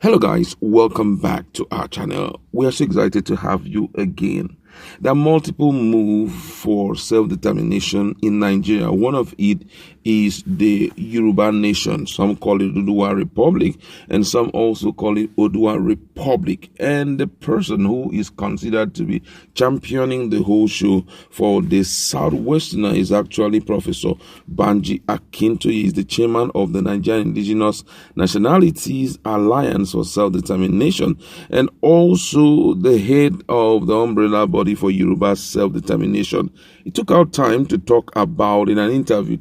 Hello guys, welcome back to our channel. We are so excited to have you again. There are multiple moves for self-determination in Nigeria. One of it is the Yoruba nation. Some call it Oodua Republic and some also call it Oodua Republic. And the person who is considered to be championing the whole show for the Southwesterner is actually Professor Banji Akintoye. He is the chairman of the Nigerian Indigenous Nationalities Alliance for Self-Determination and also the head of the umbrella body for Yoruba self-determination. He took out time to talk about, in an interview,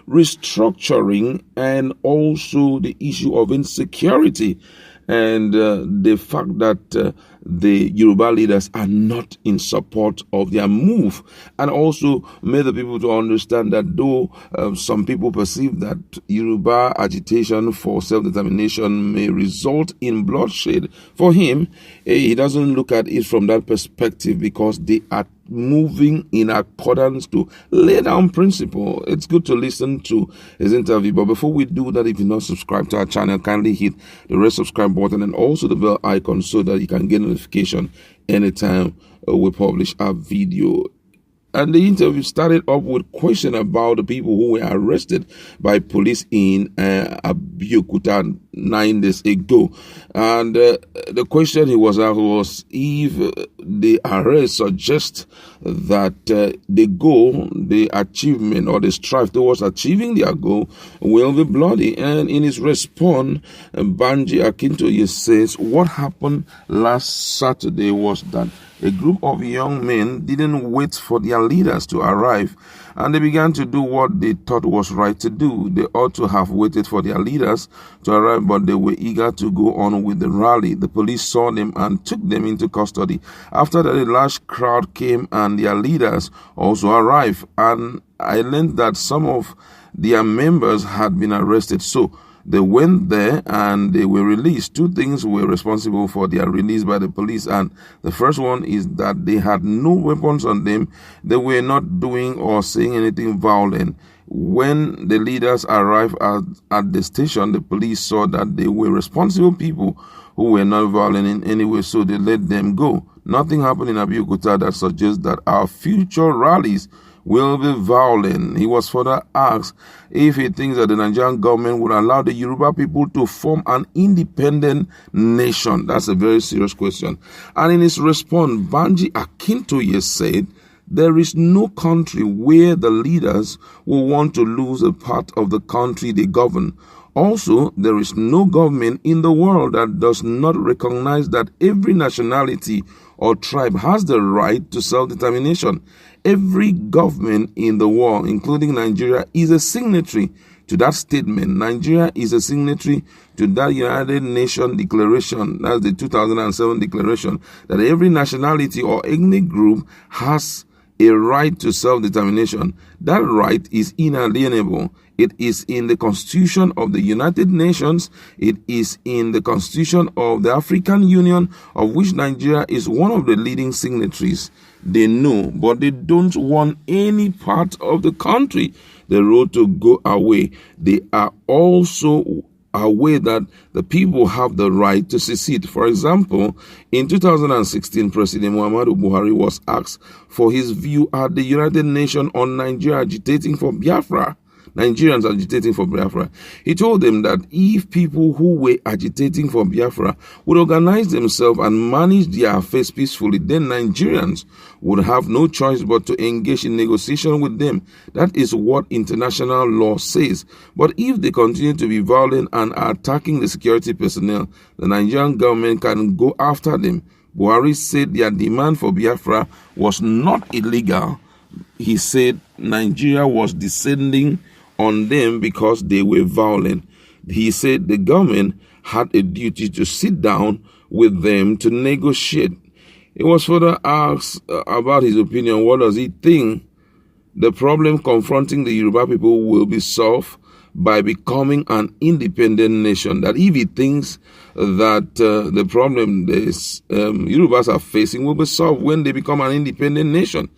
restructuring and also the issue of insecurity and the fact that the Yoruba leaders are not in support of their move, and also made the people to understand that though some people perceive that Yoruba agitation for self-determination may result in bloodshed, for him, he doesn't look at it from that perspective because they are moving in accordance to lay down principle. It's good to listen to his interview, but before we do that, if you're not subscribed to our channel, kindly hit the red subscribe button and also the bell icon so that you can get notification anytime we publish our video. And the interview started up with question about the people who were arrested by police in Abeokuta 9 days ago. And the question he was asked was if the arrest suggests that the goal, the achievement, or the strive towards achieving their goal will be bloody. And in his response, Banji Akintoye says what happened last Saturday was that a group of young men didn't wait for their leaders to arrive, and they began to do what they thought was right to do. They ought to have waited for their leaders to arrive, but they were eager to go on with the rally. The police saw them and took them into custody. After that, a large crowd came and their leaders also arrived, and I learned that some of their members had been arrested. So they went there and they were released. Two things were responsible for their release by the police. And the first one is that they had no weapons on them. They were not doing or saying anything violent. When the leaders arrived at the station, the police saw that they were responsible people who were not violent in any way, so they let them go. Nothing happened in Abeokuta that suggests that our future rallies will be violent. He was further asked if he thinks that the Nigerian government would allow the Yoruba people to form an independent nation. That's a very serious question. And in his response, Banji Akintoye said, there is no country where the leaders will want to lose a part of the country they govern. Also, there is no government in the world that does not recognize that every nationality or tribe has the right to self-determination. Every government in the world, including Nigeria, is a signatory to that statement. Nigeria is a signatory to that United Nations declaration, that's the 2007 declaration, that every nationality or ethnic group has a right to self-determination. That right is inalienable. It is in the Constitution of the United Nations. It is in the Constitution of the African Union, of which Nigeria is one of the leading signatories. They know, but they don't want any part of the country, the road to go away. They are also aware that the people have the right to secede. For example, in 2016, President Muhammadu Buhari was asked for his view at the United Nations on Nigeria agitating for Biafra. Nigerians agitating for Biafra. He told them that if people who were agitating for Biafra would organize themselves and manage their affairs peacefully, then Nigerians would have no choice but to engage in negotiation with them. That is what international law says. But if they continue to be violent and are attacking the security personnel, the Nigerian government can go after them. Buhari said their demand for Biafra was not illegal. He said Nigeria was descending on them because they were violent. He said the government had a duty to sit down with them to negotiate. He was further asked about his opinion. What does he think the problem confronting the Yoruba people will be solved by becoming an independent nation? That if he thinks that the problem the Yorubas are facing will be solved when they become an independent nation.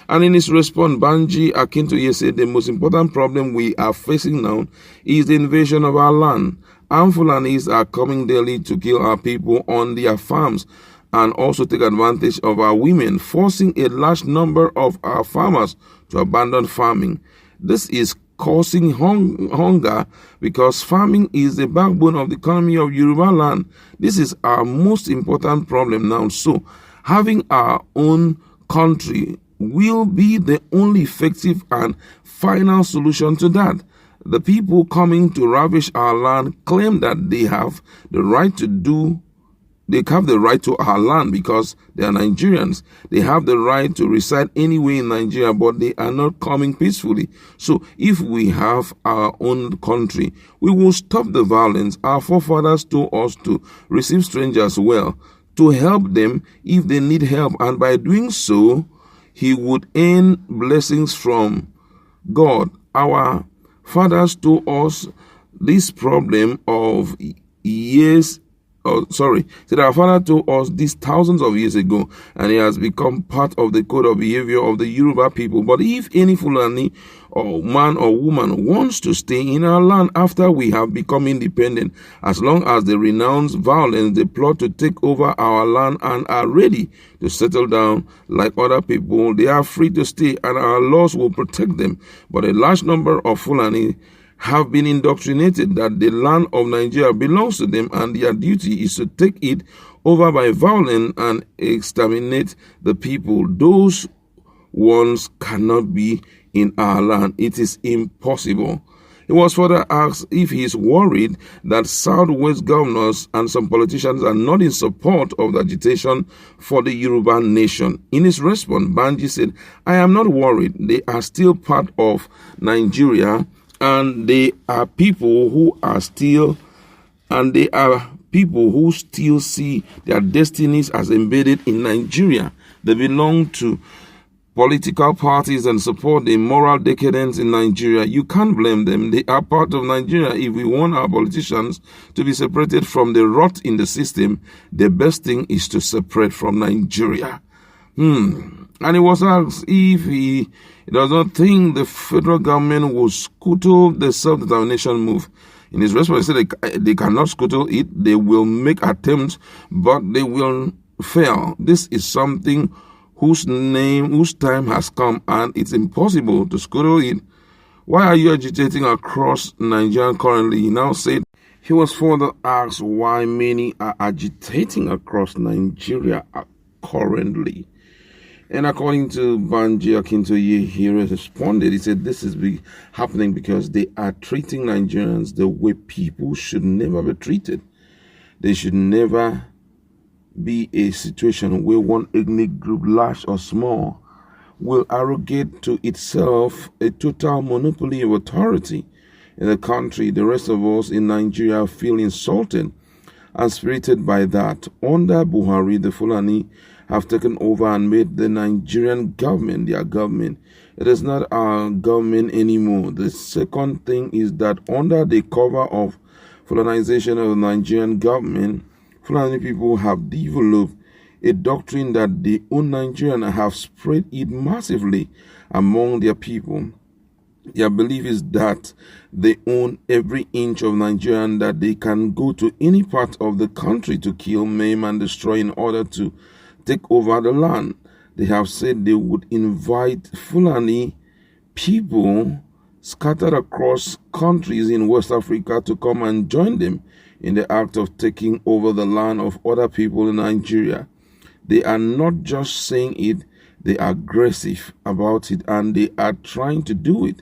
And in his response, Banji Akintoye said the most important problem we are facing now is the invasion of our land. Armed Fulanis are coming daily to kill our people on their farms and also take advantage of our women, forcing a large number of our farmers to abandon farming. This is causing hunger because farming is the backbone of the economy of Yoruba land. This is our most important problem now. So, having our own country will be the only effective and final solution to that. The people coming to ravish our land claim that they have the right to our land because they are Nigerians. They have the right to reside anywhere in Nigeria, but they are not coming peacefully. So if we have our own country, we will stop the violence. Our forefathers told us to receive strangers well, to help them if they need help, and by doing so, he would earn blessings from God. Our fathers told us this problem of years. Said our father told us this thousands of years ago, and it has become part of the code of behavior of the Yoruba people. But if any Fulani or man or woman wants to stay in our land after we have become independent, as long as they renounce violence, they plot to take over our land and are ready to settle down like other people, they are free to stay and our laws will protect them. But a large number of Fulani have been indoctrinated that the land of Nigeria belongs to them and their duty is to take it over by violence and exterminate the people. Those ones cannot be in our land. It is impossible. He was further asked if he is worried that Southwest governors and some politicians are not in support of the agitation for the Yoruba nation. In his response, Banji said, "I am not worried. They are still part of Nigeria. And they are people who still see their destinies as embedded in Nigeria. They belong to political parties and support the moral decadence in Nigeria. You can't blame them. They are part of Nigeria. If we want our politicians to be separated from the rot in the system, the best thing is to separate from Nigeria." And he was asked if he does not think the federal government will scuttle the self-determination move. In his response, he said they cannot scuttle it. They will make attempts, but they will fail. This is something whose time has come, and it's impossible to scuttle it. Why are you agitating across Nigeria currently? He now said, he was further asked why many are agitating across Nigeria currently. And according to Banji Akintoye, he responded, he said, this is happening because they are treating Nigerians the way people should never be treated. There should never be a situation where one ethnic group, large or small, will arrogate to itself a total monopoly of authority in the country. The rest of us in Nigeria feel insulted and spirited by that. Under Buhari, the Fulani have taken over and made the Nigerian government their government. It is not our government anymore. The second thing is that under the cover of Fulanization of the Nigerian government, Fulani people have developed a doctrine that they own Nigeria and have spread it massively among their people. Their belief is that they own every inch of Nigeria and that they can go to any part of the country to kill, maim, and destroy in order to take over the land. They have said they would invite Fulani people scattered across countries in West Africa to come and join them in the act of taking over the land of other people in Nigeria. They are not just saying it, they are aggressive about it and they are trying to do it.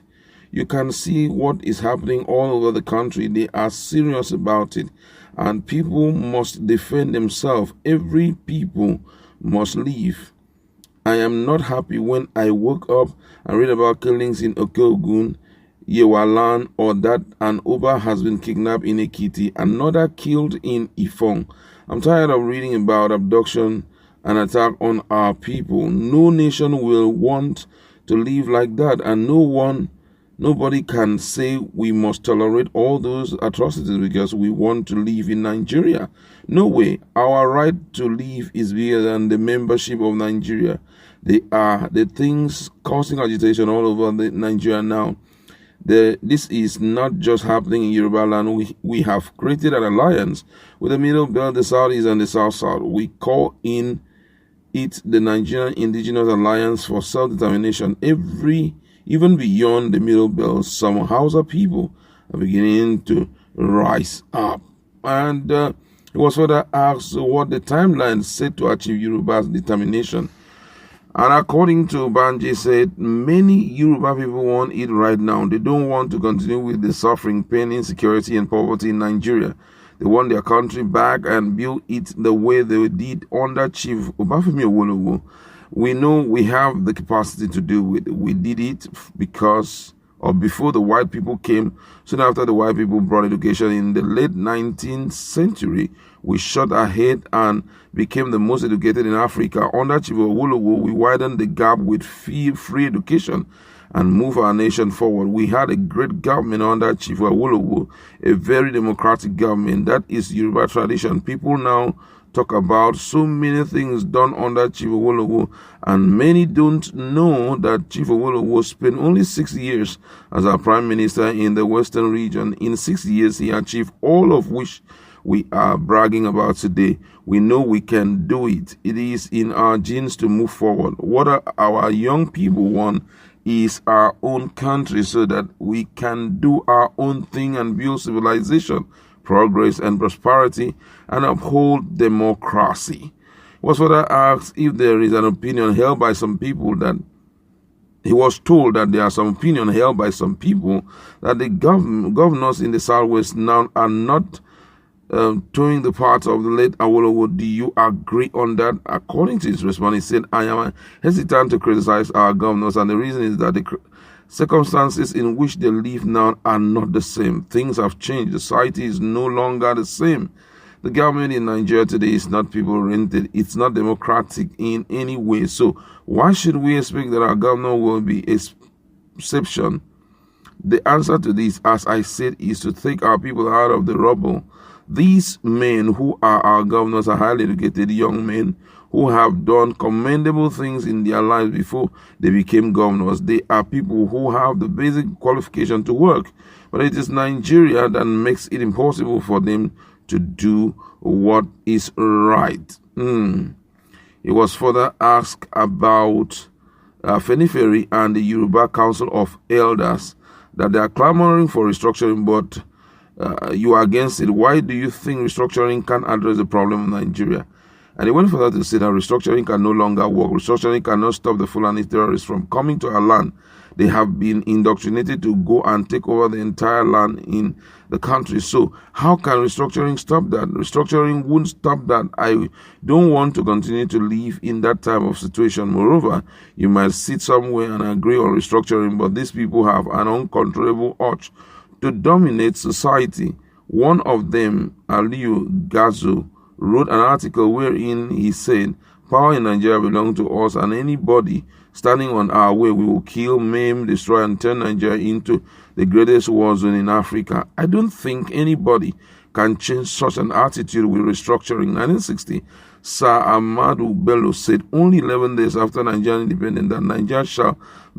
You can see what is happening all over the country. They are serious about it and people must defend themselves. Every people must leave. I am not happy when I woke up and read about killings in Okeogun, Yewalan, or that an Uber has been kidnapped in Ekiti, another killed in Ifong. I'm tired of reading about abduction and attack on our people. No nation will want to live like that, and nobody can say we must tolerate all those atrocities because we want to live in Nigeria. No way. Our right to live is bigger than the membership of Nigeria. They are the things causing agitation all over Nigeria now. This is not just happening in Yoruba land. We have created an alliance with the Middle Belt, the Southeast, and the South-South. We call it the Nigerian Indigenous Alliance for Self-Determination. Even beyond the Middle Belt, some Hausa people are beginning to rise up. And it was further asked what the timeline said to achieve Yoruba's determination. And according to Banji said, many Yoruba people want it right now. They don't want to continue with the suffering, pain, insecurity, and poverty in Nigeria. They want their country back and build it the way they did under Chief Obafemi Awolowo. We know we have the capacity to do it. We did it because or before the white people came. Soon after the white people brought education in the late 19th century, we shot ahead and became the most educated in Africa. Under Chief Awolowo, we widened the gap with free education and move our nation forward. We had a great government under Chief Awolowo, a very democratic government. That is Yoruba tradition. People now talk about so many things done under Chief Awolowo, and many don't know that Chief Awolowo spent only 6 years as our prime minister in the western region. In 6 years, he achieved all of which we are bragging about today. We know we can do it. It is in our genes to move forward. What our young people want is our own country so that we can do our own thing and build civilization, progress, and prosperity, and uphold democracy. Was further asked if there is an opinion held by some people that he was told that there are some opinion held by some people that the governors in the Southwest now are not towing the path of the late Awolowo. Do you agree on that? According to his response, he said, I am hesitant to criticize our governors, and the reason is that the circumstances in which they live now are not the same. Things have changed. The society is no longer the same. The government in Nigeria today is not people-oriented. It's not democratic in any way. So why should we expect that our governor will be an exception? The answer to this, as I said, is to take our people out of the rubble. These men who are our governors are highly educated young men who have done commendable things in their lives before they became governors. They are people who have the basic qualification to work, but it is Nigeria that makes it impossible for them to do what is right. He was further asked about Feniferi and the Yoruba Council of Elders, that they are clamoring for restructuring, but you are against it. Why do you think restructuring can address the problem in Nigeria? And he went further to say that restructuring can no longer work. Restructuring cannot stop the Fulani terrorists from coming to our land. They have been indoctrinated to go and take over the entire land in the country. So how can restructuring stop that? Restructuring won't stop that. I don't want to continue to live in that type of situation. Moreover, you might sit somewhere and agree on restructuring, but these people have an uncontrollable urge to dominate society. One of them, Aliyu Gazo, wrote an article wherein he said, power in Nigeria belongs to us, and anybody standing on our way, we will kill, maim, destroy, and turn Nigeria into the greatest war zone in Africa. I don't think anybody can change such an attitude with restructuring. 1960, Sir Ahmadu Bello said only 11 days after Nigerian independence that Nigeria shall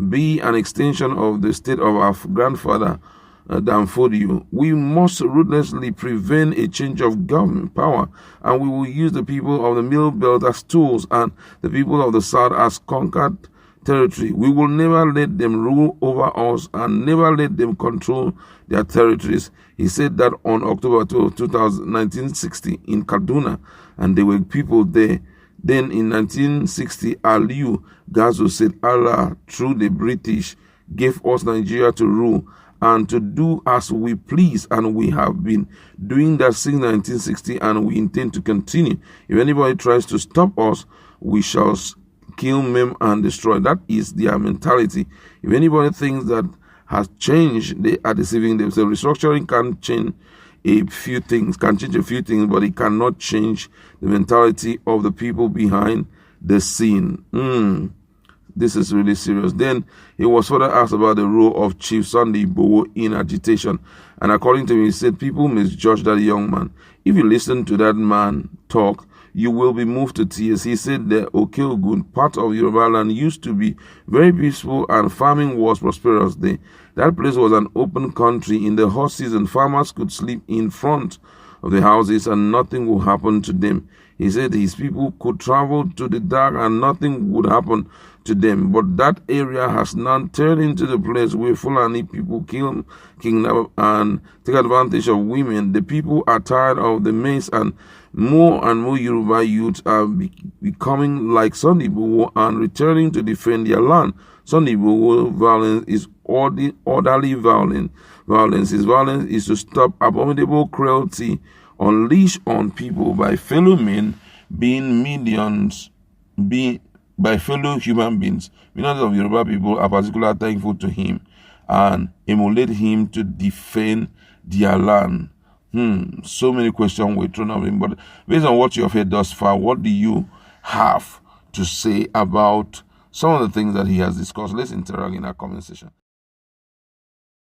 be an extension of the state of our grandfather, Danfodio. We must ruthlessly prevent a change of government power, and we will use the people of the Middle Belt as tools and the people of the South as conquered territory. We will never let them rule over us and never let them control their territories. He said that on October 12, 1960 in Kaduna, and there were people there. Then in 1960, Aliyu Gazo said, Allah, through the British, gave us Nigeria to rule and to do as we please, and we have been doing that since 1960, and we intend to continue. If anybody tries to stop us, we shall kill, maim, and destroy. That is their mentality. If anybody thinks that has changed, they are deceiving themselves. Restructuring can change a few things, but it cannot change the mentality of the people behind the scene. This is really serious. Then he was further asked about the role of Chief Sunday Igboho in agitation. And according to him, he said people misjudge that young man. If you listen to that man talk, you will be moved to tears. He said the Okeogun, part of Yoruba land, used to be very peaceful and farming was prosperous there. That place was an open country. In the hot season, farmers could sleep in front of the houses and nothing would happen to them. He said his people could travel to the dark and nothing would happen to them. But that area has now turned into the place where Fulani people kill, kidnap, and take advantage of women. The people are tired of the mess, and more Yoruba youths are becoming like Sunday Igboho and returning to defend their land. Sunday Igboho violence is orderly violence. His violence is to stop abominable cruelty unleashed on people by fellow men, by fellow human beings. Millions of Yoruba people are particularly thankful to him and emulate him to defend their land. So many questions were thrown at him, but based on what you have heard thus far, what do you have to say about some of the things that he has discussed? Let's interact in our comment section.